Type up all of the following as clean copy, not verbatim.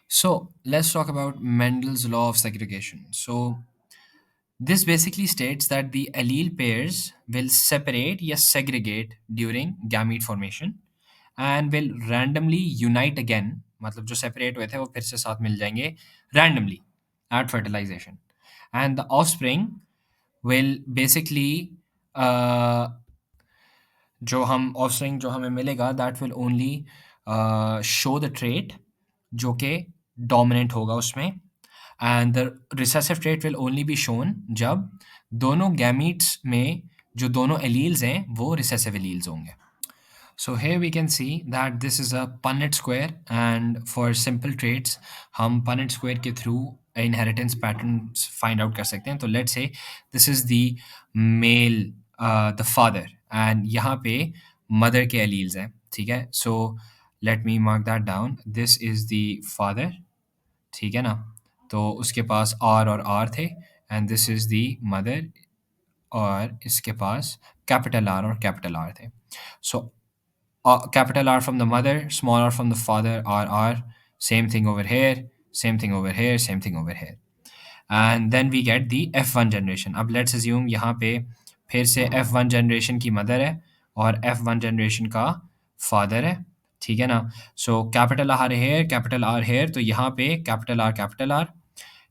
So let's talk about Mendel's law of segregation. So this basically states that the allele pairs will separate or segregate during gamete formation and will randomly unite again. मतलब जो separate हुए थे वो फिर से साथ मिल जाएंगे randomly at fertilization, and the offspring will basically uh, जो हम ऑफस्प्रिंग जो हमें मिलेगा that will only show the trait जो कि डोमिनेंट होगा उसमें, and the recessive trait will only be shown जब दोनों गैमीट्स में जो दोनों एलील्स हैं वो रिसेसिव एलील्स होंगे. So here we can see that this is a Punnett square, and for simple traits हम Punnett square के through inheritance patterns find out कर सकते हैं. तो let's say this is the male, the father, and यहाँ पे mother के alleles हैं, ठीक है. So let me mark that down. This is the father, ठीक है ना. तो उसके पास R और R थे, and this is the mother, और इसके पास capital R और capital R थे. So capital R from the mother, small r from the father, R. Same thing over here, same thing over here, same thing over here. And then we get the F1 generation. अब let's assume यहाँ पे फिर से F1 generation की mother है और F1 generation का father है, ठीक है ना. So capital R here, capital R here, तो यहाँ पे capital R,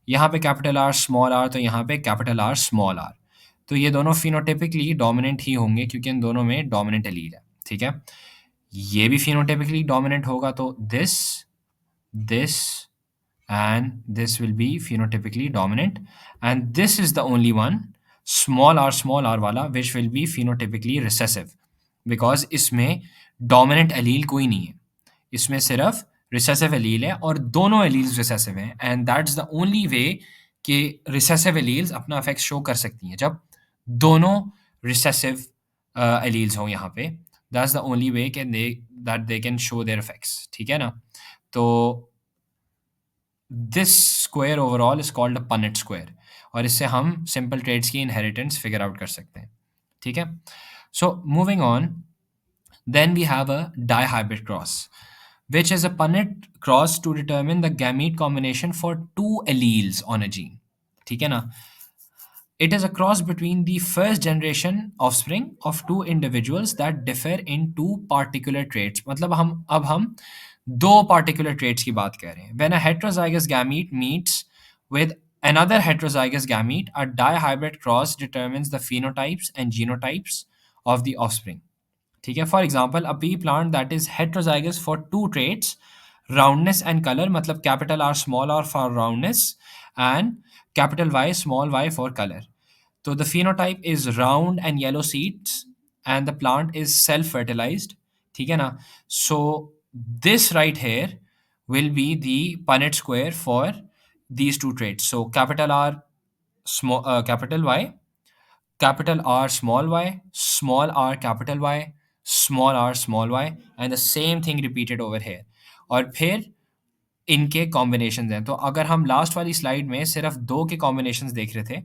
यहाँ पे capital R small r, तो यहाँ पे capital R small r. तो ये दोनों phenotypically dominant ही होंगे क्योंकि इन दोनों में dominant allele है, ठीक है. ये भी phenotypically dominant होगा तो this and this will be phenotypically dominant, and this is the only one small r वाला which will be phenotypically recessive, because इसमें dominant allele कोई नहीं है, इसमें सिर्फ recessive allele है और दोनों alleles recessive हैं, and that's the only way कि recessive alleles अपना effects show कर सकती हैं जब दोनों recessive alleles हों यहाँ पे. That's the only way that they can show their effects, ठीक है ना. तो this square overall is called a Punnett square, और इससे हम simple traits की inheritance figure out कर सकते हैं, ठीक है. So moving on, then we have a dihybrid cross, which is a Punnett cross to determine the gamete combination for two alleles on a gene, ठीक है ना. It is a cross between the first generation offspring of two individuals that differ in two particular traits. मतलब हम दो particular traits की बात कर रहे हैं. When a heterozygous gamete meets with another heterozygous gamete, a dihybrid cross determines the phenotypes and genotypes of the offspring. ठीक है. For example, a pea plant that is heterozygous for two traits, roundness and color, मतलब capital R small r for roundness and capital Y small y for color. So the phenotype is round and yellow seeds, and the plant is self-fertilized. ठीक है ना. So this right here will be the Punnett square for these two traits. So capital R small capital Y, capital R small r capital Y, small y, and the same thing repeated over here. और फिर इनके combinations हैं. तो अगर हम last वाली slide में सिर्फ दो के कॉम्बिनेशंस देख रहे थे,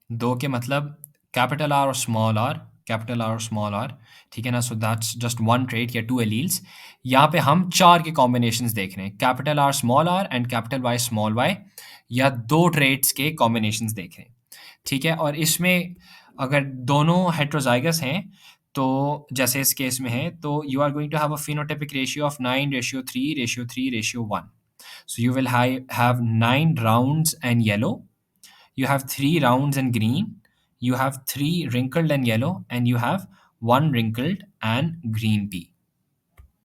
दो के मतलब कैपिटल आर और स्मॉल आर, कैपिटल आर और स्मॉल आर, ठीक है ना. So that's just one trait या टू एलील्स. यहाँ पे हम चार के कॉम्बिनेशंस देख रहे हैं, capital R small R and capital Y small Y, या दो ट्रेट्स के कॉम्बिनेशंस देख रहे हैं, ठीक है. और इसमें अगर दोनों हेट्रोजाइगस हैं तो जैसे इस केस में है, तो you are going to have a phenotypic ratio of 9:3:3:1. So you will have 9 rounds and yellow, you have 3 rounds and green, you have 3 wrinkled and yellow, and you have 1 wrinkled and green pea.